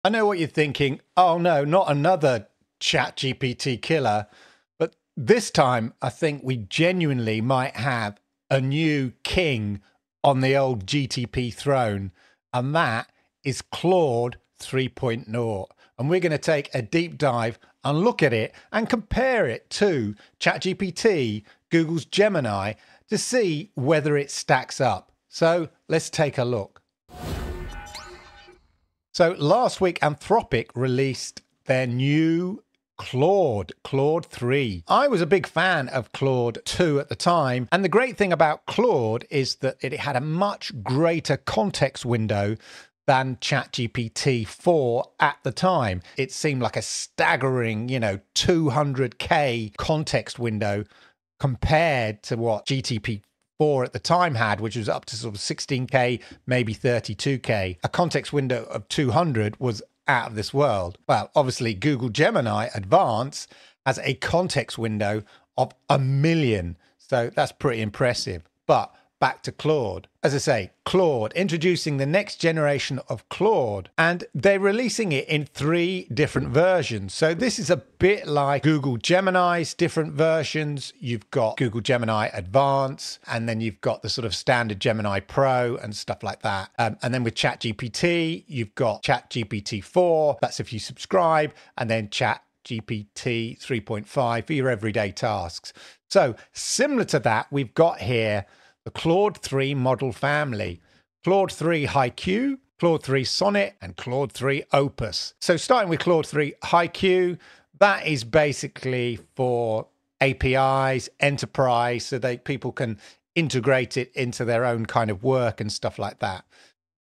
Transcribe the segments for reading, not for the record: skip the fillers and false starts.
I know what you're thinking. Oh no, not another Chat GPT killer. But this time, I think we genuinely might have a new king on the old GTP throne, and that is Claude 3.0. And we're going to take a deep dive and look at it and compare it to ChatGPT, Google's Gemini, to see whether it stacks up. So let's take a look. So last week, Anthropic released their new Claude 3. I was a big fan of Claude 2 at the time. And the great thing about Claude is that it had a much greater context window than ChatGPT 4 at the time. It seemed like a staggering, 200K context window compared to what GTP 4 at the time had, which was up to sort of 16K, maybe 32K. A context window of 200 was out of this world. Well, obviously, Google Gemini Advance has a context window of 1 million. So that's pretty impressive. But back to Claude. As I say, Claude, introducing the next generation of Claude, and they're releasing it in 3 different versions. So this is a bit like Google Gemini's different versions. You've got Google Gemini Advance, and then you've got the sort of standard Gemini Pro and stuff like that. And then with ChatGPT, you've got ChatGPT 4. That's if you subscribe, and then ChatGPT 3.5 for your everyday tasks. So similar to that, we've got here the Claude 3 model family: Claude 3 Haiku, Claude 3 Sonnet, and Claude 3 Opus. So starting with Claude 3 Haiku, that is basically for APIs, enterprise, so people can integrate it into their own kind of work and stuff like that.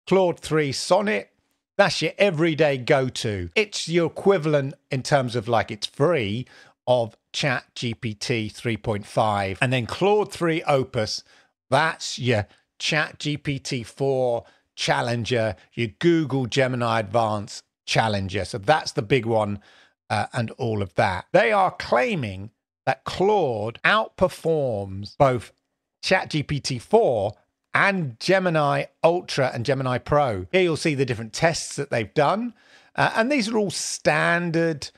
Claude 3 Sonnet, that's your everyday go-to. It's your equivalent in terms of it's free of ChatGPT 3.5. And then Claude 3 Opus, that's your ChatGPT 4 challenger, your Google Gemini Advance challenger. So that's the big one and all of that. They are claiming that Claude outperforms both ChatGPT 4 and Gemini Ultra and Gemini Pro. Here you'll see the different tests that they've done. And these are all standard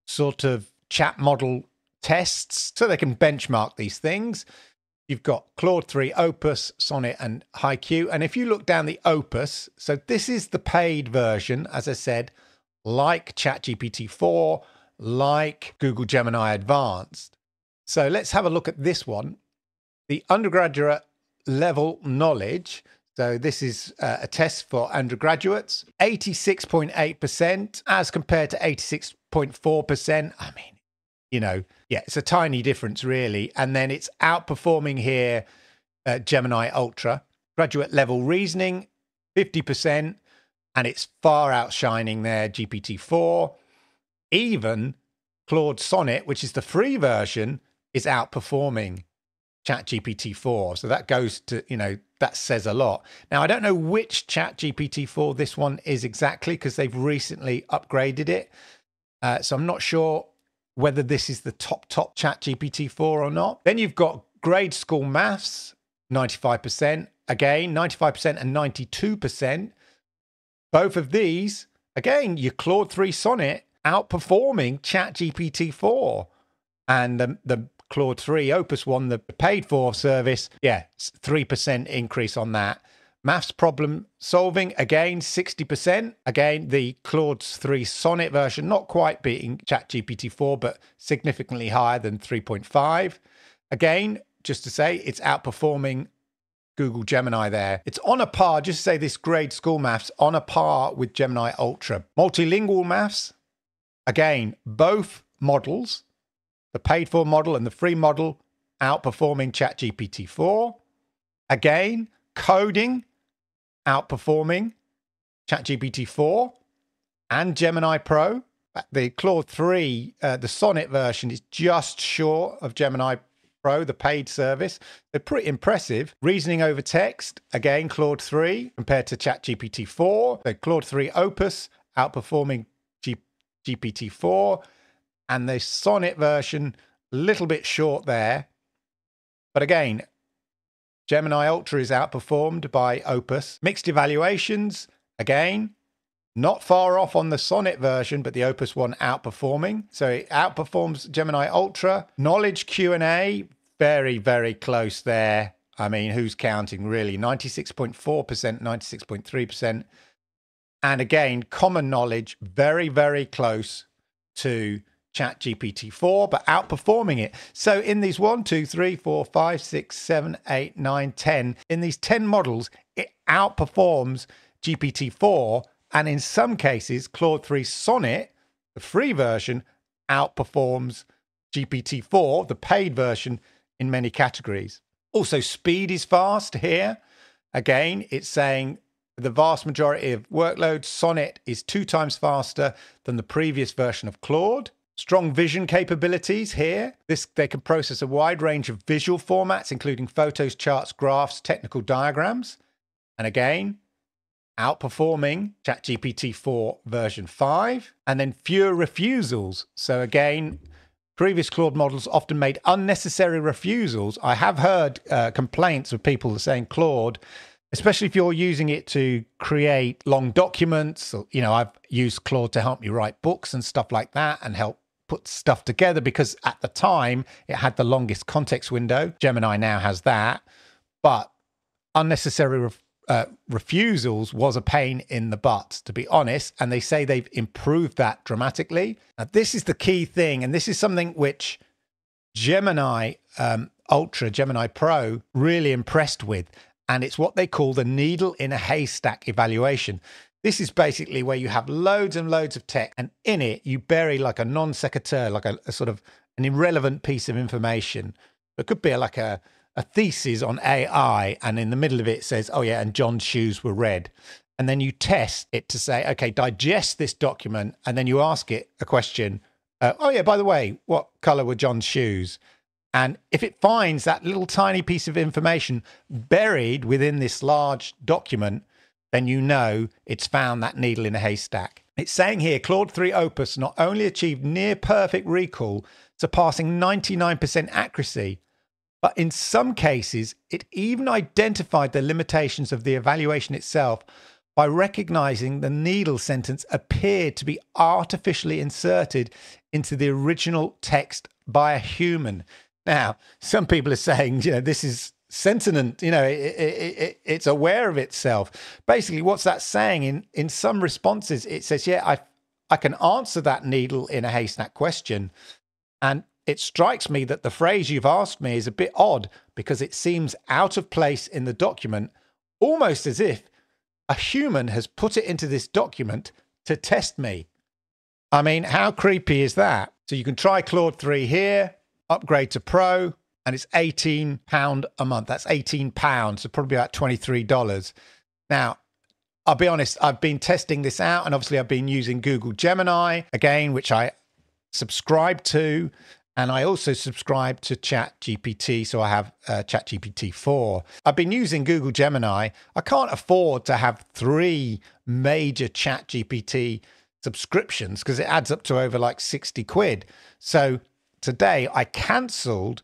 sort of chat model tests, so they can benchmark these things. You've got Claude 3 Opus, Sonnet, and Haiku. And if you look down the Opus, so this is the paid version, as I said, like ChatGPT 4, like Google Gemini Advanced. So let's have a look at this one. The undergraduate level knowledge. So this is a test for undergraduates. 86.8% as compared to 86.4%. I mean, it's a tiny difference, really. And then it's outperforming here Gemini Ultra. Graduate level reasoning, 50%, and it's far outshining there GPT-4. Even Claude Sonnet, which is the free version, is outperforming ChatGPT-4. So that goes to, that says a lot. Now, I don't know which ChatGPT-4 this one is exactly, because they've recently upgraded it. So I'm not sure whether this is the top ChatGPT-4 or not. Then you've got grade school maths, 95%. Again, 95% and 92%. Both of these, again, your Claude 3 Sonnet outperforming ChatGPT-4. And the Claude 3 Opus one, the paid for service, 3% increase on that. Maths problem solving, again, 60%. Again, the Claude 3 Sonnet version, not quite beating ChatGPT 4, but significantly higher than 3.5. Again, just to say, it's outperforming Google Gemini there. It's on a par, just to say this grade school maths, on a par with Gemini Ultra. Multilingual maths, again, both models, the paid for model and the free model, outperforming ChatGPT 4. Again, coding, outperforming ChatGPT 4 and Gemini Pro. The Claude 3, the Sonnet version, is just short of Gemini Pro, the paid service. They're pretty impressive. Reasoning over text, again, Claude 3 compared to ChatGPT 4. The Claude 3 Opus outperforming GPT 4. And the Sonnet version, a little bit short there. But again, Gemini Ultra is outperformed by Opus. Mixed evaluations, again, Not far off on the Sonnet version, but the Opus one outperforming. So it outperforms Gemini Ultra. Knowledge Q&A, very, very close there. I mean, who's counting really? 96.4%, 96.3%. And again, common knowledge, very, very close to CHAT GPT 4, but outperforming it. So in these 1, 2, 3, 4, 5, 6, 7, 8, 9, 10, in these 10 models, it outperforms GPT 4. And in some cases, Claude 3 Sonnet, the free version, outperforms GPT 4, the paid version, in many categories. Also, speed is fast here. Again, it's saying the vast majority of workloads, Sonnet is 2 times faster than the previous version of Claude. Strong vision capabilities here. They can process a wide range of visual formats, including photos, charts, graphs, technical diagrams. And again, outperforming ChatGPT 4 version 5. And then fewer refusals. So again, previous Claude models often made unnecessary refusals. I have heard complaints of people saying Claude, especially if you're using it to create long documents. You know, I've used Claude to help me write books and stuff like that and help put stuff together because at the time it had the longest context window. Gemini now has that. But unnecessary refusals was a pain in the butt, to be honest. And they say they've improved that dramatically. Now, this is the key thing. And this is something which Gemini Ultra, Gemini Pro, really impressed with. And it's what they call the needle in a haystack evaluation. This is basically where you have loads and loads of text, and in it you bury like a non sequitur, like a sort of an irrelevant piece of information. It could be like a thesis on AI, and in the middle of it says, oh yeah, and John's shoes were red. And then you test it to say, okay, digest this document, and then you ask it a question. Oh yeah, by the way, what color were John's shoes? And if it finds that little tiny piece of information buried within this large document, then you know it's found that needle in a haystack. It's saying here, Claude 3 Opus not only achieved near perfect recall, surpassing 99% accuracy, but in some cases, it even identified the limitations of the evaluation itself by recognizing the needle sentence appeared to be artificially inserted into the original text by a human. Now, some people are saying, you know, this is sentient, you know, it's aware of itself. Basically, what's that saying? In some responses, it says, yeah, I can answer that needle in a haystack question. And it strikes me that the phrase you've asked me is a bit odd because it seems out of place in the document, almost as if a human has put it into this document to test me. I mean, how creepy is that? So you can try Claude 3 here, upgrade to Pro, and it's £18 a month. That's £18, so probably about $23. Now, I'll be honest, I've been testing this out, and obviously I've been using Google Gemini, again, which I subscribe to, and I also subscribe to Chat GPT, so I have Chat GPT 4. I've been using Google Gemini. I can't afford to have 3 major Chat GPT subscriptions because it adds up to over like 60 quid. So today I cancelled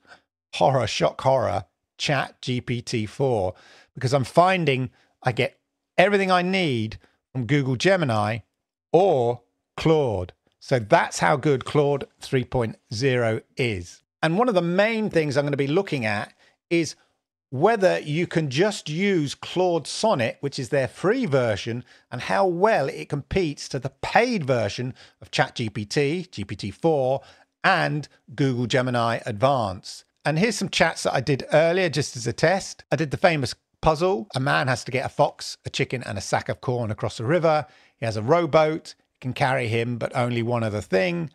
shock horror, Chat GPT 4, because I'm finding I get everything I need from Google Gemini or Claude. So that's how good Claude 3.0 is. And one of the main things I'm going to be looking at is whether you can just use Claude Sonnet, which is their free version, and how well it competes to the paid version of ChatGPT, GPT-4, and Google Gemini Advance. And here's some chats that I did earlier just as a test. I did the famous puzzle. A man has to get a fox, a chicken, and a sack of corn across a river. He has a rowboat. It can carry him, but only one other thing.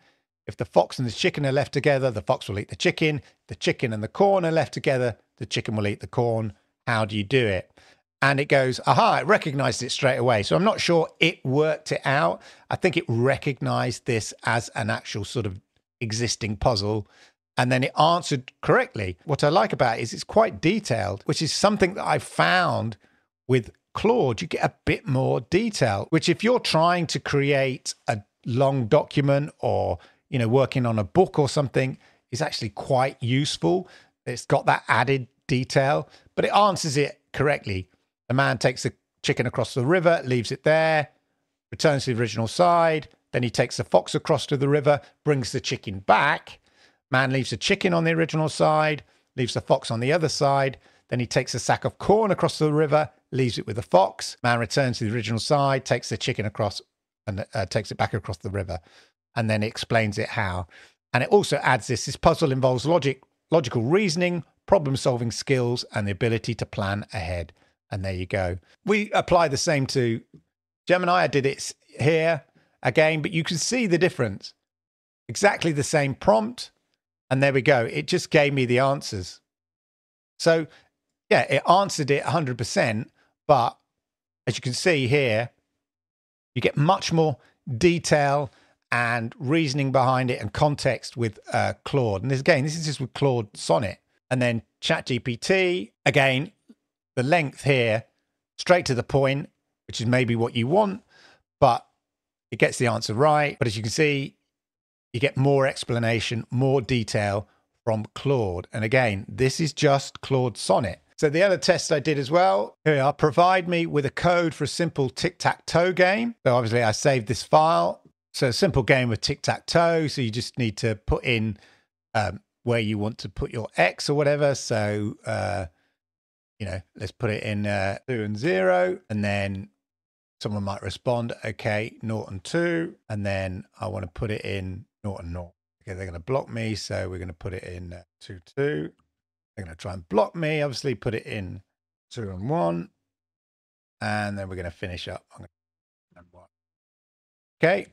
If the fox and the chicken are left together, the fox will eat the chicken. If the chicken and the corn are left together, the chicken will eat the corn. How do you do it? And it goes, aha, it recognized it straight away. So I'm not sure it worked it out. I think it recognized this as an actual sort of existing puzzle. And then it answered correctly. What I like about it is it's quite detailed, which is something that I found with Claude. You get a bit more detail, which if you're trying to create a long document or, you know, working on a book or something, is actually quite useful. It's got that added detail, but it answers it correctly. The man takes the chicken across the river, leaves it there. returns to the original side. Then he takes the fox across to the river, brings the chicken back. Man leaves the chicken on the original side, leaves the fox on the other side. Then he takes a sack of corn across the river, leaves it with the fox. Man returns to the original side, takes the chicken across and takes it back across the river. And then it explains it how. And it also adds this puzzle involves logical reasoning, problem-solving skills, and the ability to plan ahead. And there you go. We apply the same to Gemini. I did it here again, but you can see the difference. Exactly the same prompt. And there we go. It just gave me the answers. So, yeah, it answered it 100%. But as you can see here, you get much more detail and reasoning behind it and context with Claude. And this is just with Claude Sonnet. And then CHAT GPT, again, the length here, straight to the point, which is maybe what you want, but it gets the answer right. But as you can see, you get more explanation, more detail from Claude. And again, this is just Claude Sonnet. So the other test I did as well, here we are, provide me with a code for a simple tic-tac-toe game. So obviously I saved this file. So a simple game of tic-tac-toe. So you just need to put in where you want to put your X or whatever. So, let's put it in 2 and 0. And then someone might respond, okay, 0 and 2. And then I want to put it in 0 and 0. Okay, they're going to block me. So we're going to put it in 2, 2. They're going to try and block me. Obviously put it in 2 and 1. And then we're going to finish up. Okay.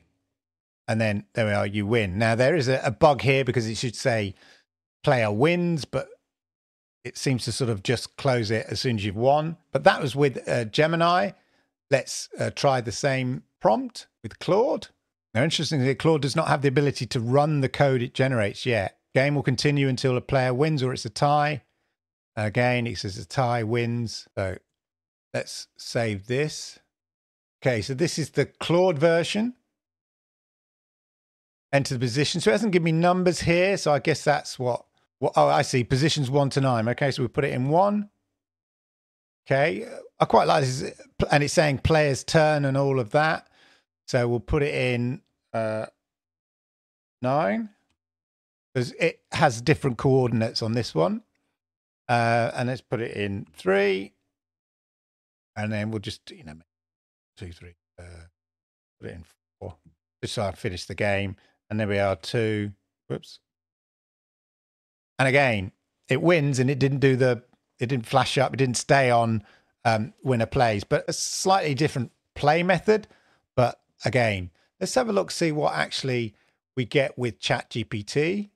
And then there we are, you win. Now there is a bug here because it should say player wins, but it seems to sort of just close it as soon as you've won. But that was with Gemini. Let's try the same prompt with Claude. Now, interestingly, Claude does not have the ability to run the code it generates yet. Game will continue until a player wins or it's a tie. Again, it says a tie wins. So let's save this. Okay, so this is the Claude version. Enter the position. So it hasn't given me numbers here. So I guess that's what oh, I see. Positions 1 to 9. Okay, so we put it in 1. Okay, I quite like this. And it's saying player's turn and all of that. So we'll put it in 9. Because it has different coordinates on this one. And let's put it in 3. And then we'll just, 2, 3. Put it in 4. Just so I finish the game. And there we are, 2. Whoops. And again, it wins and it didn't flash up. It didn't stay on winner plays, but a slightly different play method. But again, let's have a look, see what actually we get with CHAT GPT.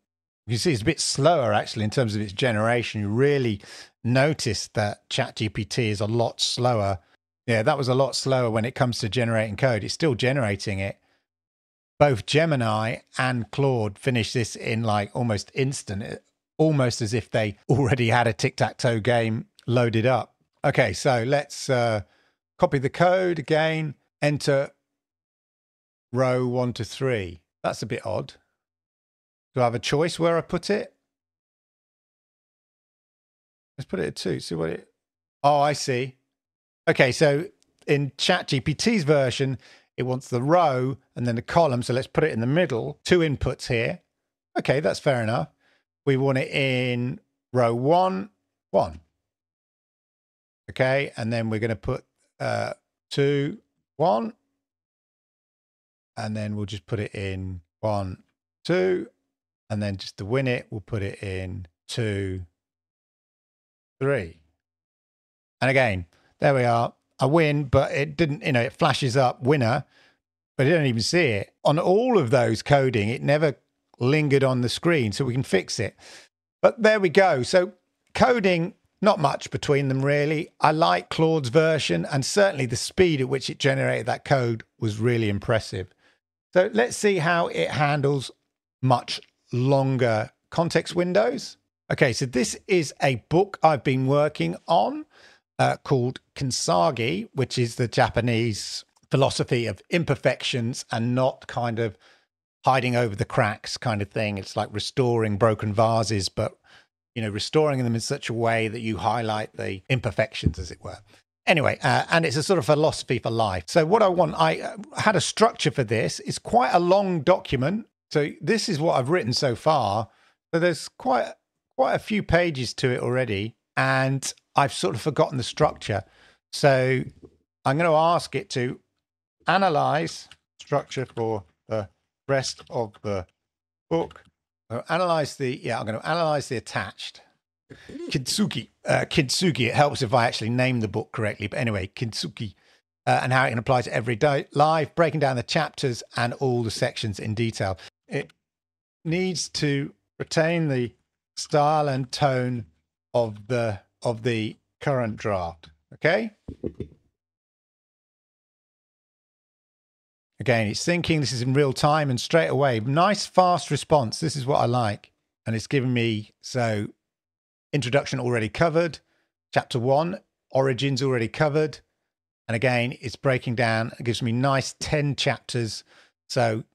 You can see it's a bit slower actually in terms of its generation. You really notice that CHAT GPT is a lot slower. Yeah, that was a lot slower when it comes to generating code. It's still generating it. Both Gemini and Claude finish this in like almost instant, almost as if they already had a tic-tac-toe game loaded up. Okay, so let's copy the code again, enter row 1 to 3. That's a bit odd. Do I have a choice where I put it? Let's put it at 2. See what it... Oh, I see. Okay, so in ChatGPT's version, it wants the row and then the column. So let's put it in the middle. 2 inputs here. Okay, that's fair enough. We want it in row 1, 1. Okay, and then we're going to put 2, 1. And then we'll just put it in 1, 2. And then just to win it, we'll put it in 2, 3. And again, there we are. I win, but it didn't, it flashes up winner, but I don't even see it. On all of those coding, it never lingered on the screen, so we can fix it. But there we go. So coding, not much between them really. I like Claude's version, and certainly the speed at which it generated that code was really impressive. So let's see how it handles much longer context windows. Okay, so this is a book I've been working on called Kintsugi, which is the Japanese philosophy of imperfections and not kind of hiding over the cracks kind of thing. It's like restoring broken vases, but restoring them in such a way that you highlight the imperfections, as it were. Anyway, and it's a sort of philosophy for life. So what I had a structure for this. It's quite a long document. So this is what I've written so far. So there's quite a few pages to it already. And I've sort of forgotten the structure. So I'm going to ask it to analyze structure for the rest of the book. I'm going to analyze the attached. Kintsugi. Kintsugi. It helps if I actually name the book correctly. But anyway, Kintsugi. And how it can apply to everyday life, breaking down the chapters and all the sections in detail. It needs to retain the style and tone of the current draft. Okay? Again, it's thinking. This is in real time and straight away. Nice, fast response. This is what I like. And it's giving me, so introduction already covered. Chapter 1, origins already covered. And again, it's breaking down. It gives me nice 10 chapters. So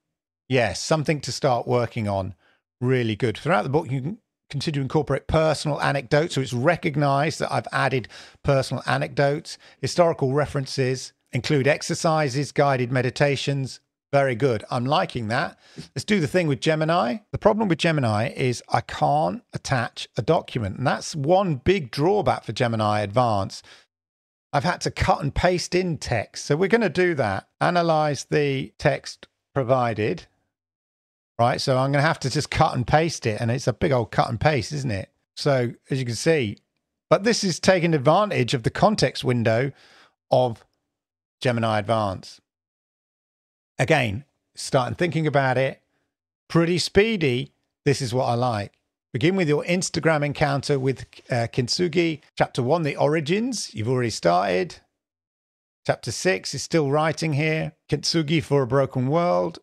yes, something to start working on. Really good. Throughout the book, you can continue to incorporate personal anecdotes. So it's recognized that I've added personal anecdotes, historical references, include exercises, guided meditations. Very good. I'm liking that. Let's do the thing with Gemini. The problem with Gemini is I can't attach a document. And that's one big drawback for Gemini Advance. I've had to cut and paste in text. So we're going to do that. Analyze the text provided. Right. So I'm going to have to just cut and paste it. And it's a big old cut and paste, isn't it? So as you can see, but this is taking advantage of the context window of Gemini Advance. Again, starting thinking about it, pretty speedy. This is what I like. Begin with your Instagram encounter with Kintsugi. Chapter 1, the origins. You've already started. Chapter 6 is still writing here. Kintsugi for a broken world.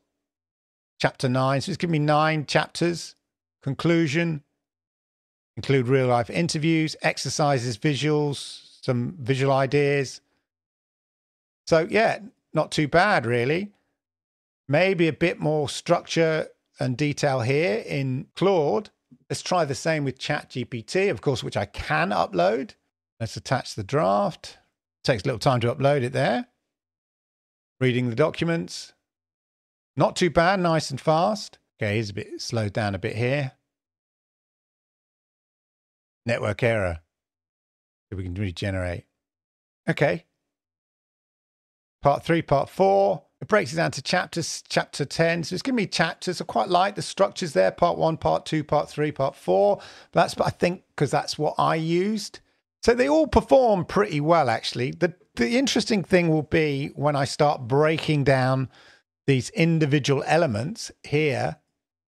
Chapter 9. So it's giving me 9 chapters. Conclusion. Include real life interviews, exercises, visuals, some visual ideas. So yeah, not too bad really. Maybe a bit more structure and detail here in Claude. Let's try the same with CHAT GPT, of course, which I can upload. Let's attach the draft. Takes a little time to upload it there. Reading the documents. Not too bad, nice and fast. Okay, here's a bit slowed down a bit here. Network error. So we can regenerate. Okay. Part 3, part 4. It breaks it down to chapters, chapter 10. So it's giving me chapters. I quite like the structures there. Part 1, part 2, part 3, part 4. But that's, I think, because that's what I used. So they all perform pretty well, actually. The interesting thing will be when I start breaking down these individual elements here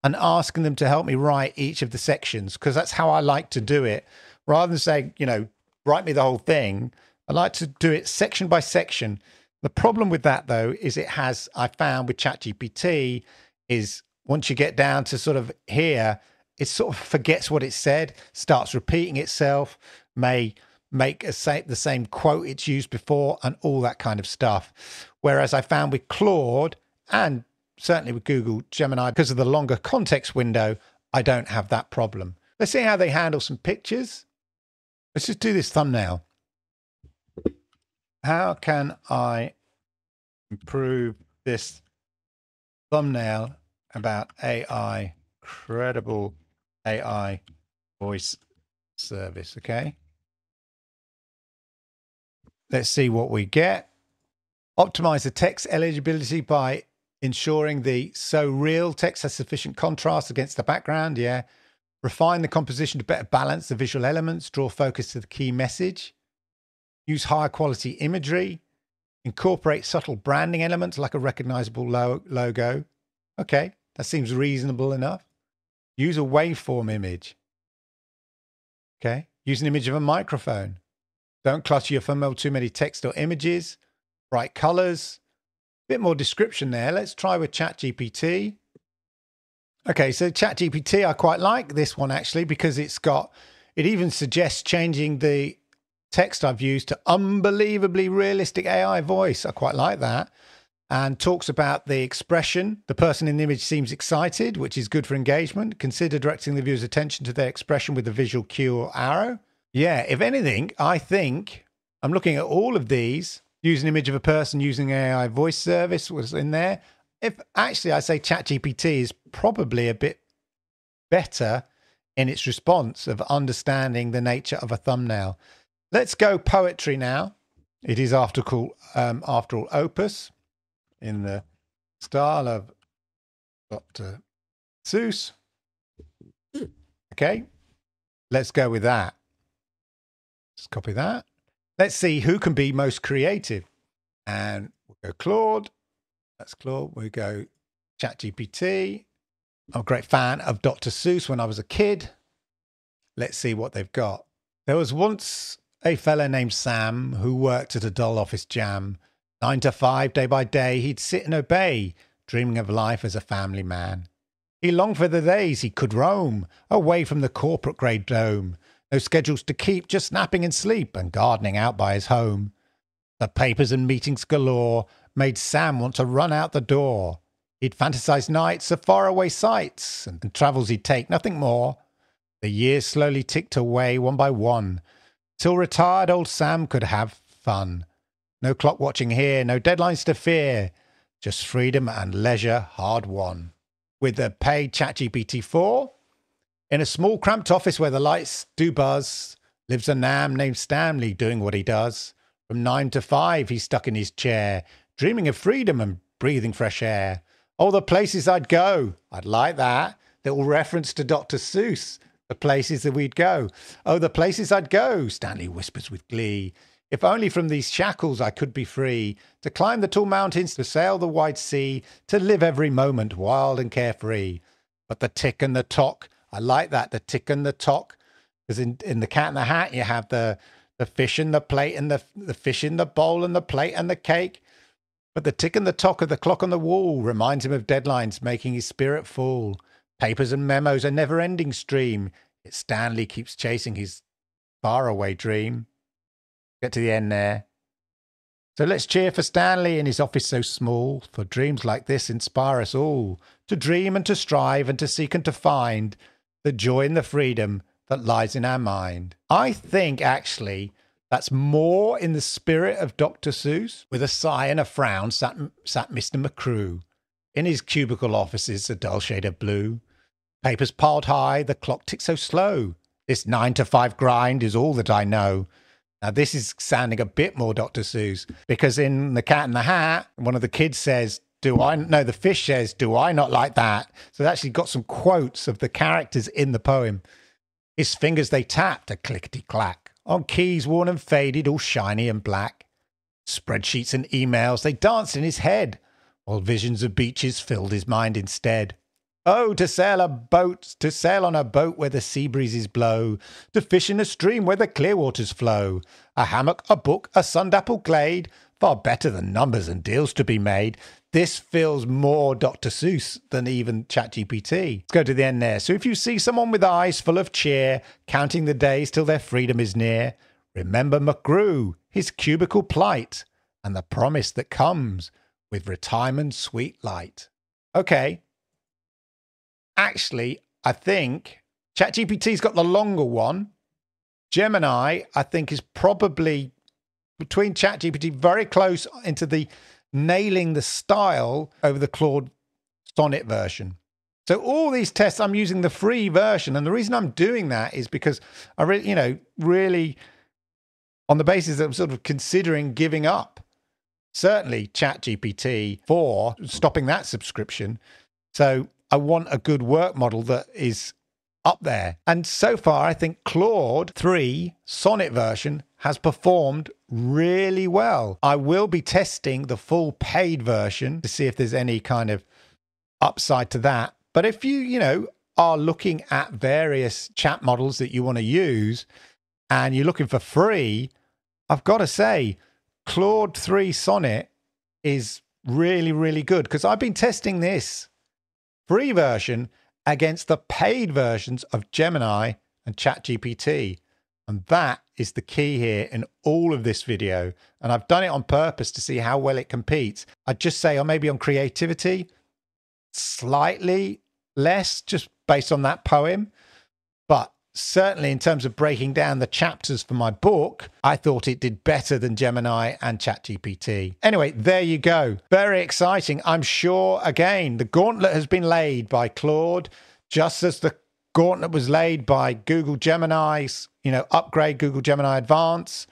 and asking them to help me write each of the sections, because that's how I like to do it. Rather than saying, you know, write me the whole thing, I like to do it section by section. The problem with that, though, is it has, I found with ChatGPT, is once you get down to sort of here, it sort of forgets what it said, starts repeating itself, may make the same quote it's used before, and all that kind of stuff. Whereas I found with Claude, and certainly with Google Gemini, because of the longer context window, I don't have that problem. Let's see how they handle some pictures. Let's just do this thumbnail. How can I improve this thumbnail about AI, credible AI voice service? Okay. Let's see what we get. Optimize the text eligibility by ensuring the so real text has sufficient contrast against the background. Yeah. Refine the composition to better balance the visual elements, draw focus to the key message. Use higher quality imagery, incorporate subtle branding elements like a recognizable logo. Okay, that seems reasonable enough. Use a waveform image. Okay, use an image of a microphone. Don't clutter your thumbnail with too many text or images. Bright colors. Bit more description there. Let's try with CHAT GPT. Okay, so CHAT GPT, I quite like this one actually, because it even suggests changing the text I've used to unbelievably realistic AI voice. I quite like that. And talks about the expression. The person in the image seems excited, which is good for engagement. Consider directing the viewer's attention to their expression with a visual cue or arrow. Yeah, if anything, I think I'm looking at all of these. Use an image of a person using AI voice service was in there. If actually I say ChatGPT is probably a bit better in its response of understanding the nature of a thumbnail. Let's go poetry now. It is after all opus in the style of Dr. Seuss. Okay, let's go with that. Just copy that. Let's see who can be most creative. And we'll go Claude. That's Claude. We go ChatGPT. I'm a great fan of Dr. Seuss when I was a kid. Let's see what they've got. There was once a fella named Sam who worked at a dull office jam. 9 to 5, day by day, he'd sit and obey, dreaming of life as a family man. He longed for the days he could roam away from the corporate grade dome. No schedules to keep, just napping in sleep and gardening out by his home. The papers and meetings galore made Sam want to run out the door. He'd fantasize nights of faraway sights and travels he'd take, nothing more. The years slowly ticked away one by one, till retired old Sam could have fun. No clock watching here, no deadlines to fear, just freedom and leisure hard won. With the paid ChatGPT 4, in a small cramped office where the lights do buzz, lives a nam named Stanley doing what he does. From 9 to 5 he's stuck in his chair, dreaming of freedom and breathing fresh air. Oh, the places I'd go. I'd like that. Little reference to Dr. Seuss, the places that we'd go. Oh, the places I'd go, Stanley whispers with glee. If only from these shackles I could be free, to climb the tall mountains, to sail the wide sea, to live every moment wild and carefree. But the tick and the tock, I like that, the tick and the tock, because in the Cat in the Hat you have the fish and the plate and the fish in the bowl and the plate and the cake. But the tick and the tock of the clock on the wall reminds him of deadlines making his spirit full. Papers and memos, a never-ending stream. Yet Stanley keeps chasing his faraway dream. Get to the end there. So let's cheer for Stanley in his office so small, for dreams like this inspire us all, to dream and to strive and to seek and to find the joy and the freedom that lies in our mind. I think actually that's more in the spirit of Dr. Seuss. With a sigh and a frown sat Mr. McCrew. In his cubicle offices, a dull shade of blue. Papers piled high, the clock ticks so slow. This 9 to 5 grind is all that I know. Now, this is sounding a bit more Dr. Seuss, because in The Cat in the Hat, one of the kids says, the fish says, do I not like that? So they actually got some quotes of the characters in the poem. His fingers, they tapped a clickety-clack on keys worn and faded, all shiny and black. Spreadsheets and emails, they danced in his head, while visions of beaches filled his mind instead. Oh, to sail on a boat where the sea breezes blow, to fish in a stream where the clear waters flow, a hammock, a book, a sun-dappled glade, far better than numbers and deals to be made. This feels more Dr. Seuss than even ChatGPT. Let's go to the end there. So if you see someone with eyes full of cheer, counting the days till their freedom is near, remember McGrew, his cubicle plight, and the promise that comes with retirement's sweet light. Okay. Actually, I think ChatGPT's got the longer one. Gemini, I think, is probably between ChatGPT, very close into the nailing the style over the Claude Sonnet version. So all these tests, I'm using the free version. And the reason I'm doing that is because I really on the basis that I'm sort of considering giving up, certainly ChatGPT, for stopping that subscription. So I want a good work model that is up there. And so far, I think Claude 3 Sonnet version has performed really well. I will be testing the full paid version to see if there's any kind of upside to that. But if you are looking at various chat models that you want to use and you're looking for free, I've got to say, Claude 3 Sonnet is really, really good, because I've been testing this free version against the paid versions of Gemini and ChatGPT. And that is the key here in all of this video. And I've done it on purpose to see how well it competes. I'd just say, or maybe on creativity, slightly less, just based on that poem, but certainly in terms of breaking down the chapters for my book, I thought it did better than Gemini and ChatGPT. Anyway, there you go. Very exciting. I'm sure, again, the gauntlet has been laid by Claude, just as the gauntlet was laid by Google Gemini's, upgrade Google Gemini Advance.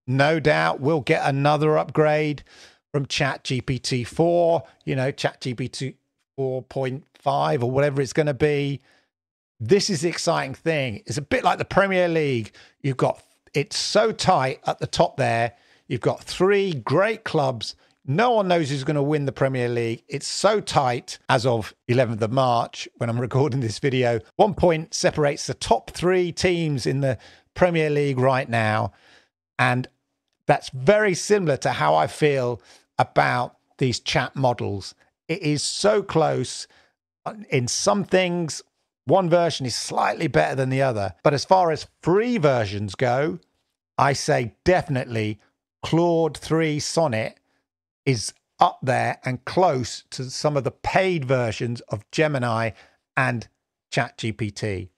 No doubt we'll get another upgrade from ChatGPT 4, ChatGPT 4.5 or whatever it's going to be. This is the exciting thing. It's a bit like the Premier League. It's so tight at the top there. You've got 3 great clubs. No one knows who's going to win the Premier League. It's so tight as of 11th of March when I'm recording this video. 1 point separates the top 3 teams in the Premier League right now. And that's very similar to how I feel about these chat models. It is so close. In some things, one version is slightly better than the other. But as far as free versions go, I say definitely Claude 3 Sonnet is up there and close to some of the paid versions of Gemini and ChatGPT.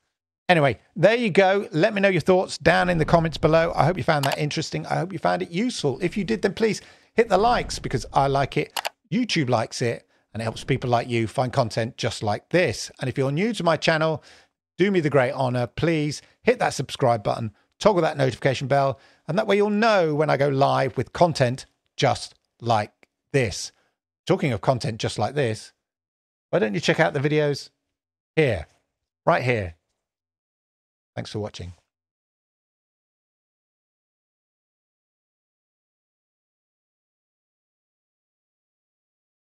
Anyway, there you go. Let me know your thoughts down in the comments below. I hope you found that interesting. I hope you found it useful. If you did, then please hit the likes because I like it. YouTube likes it and it helps people like you find content just like this. And if you're new to my channel, do me the great honor. Please hit that subscribe button, toggle that notification bell, and that way you'll know when I go live with content just like this. Talking of content just like this, why don't you check out the videos here, right here? Thanks for watching.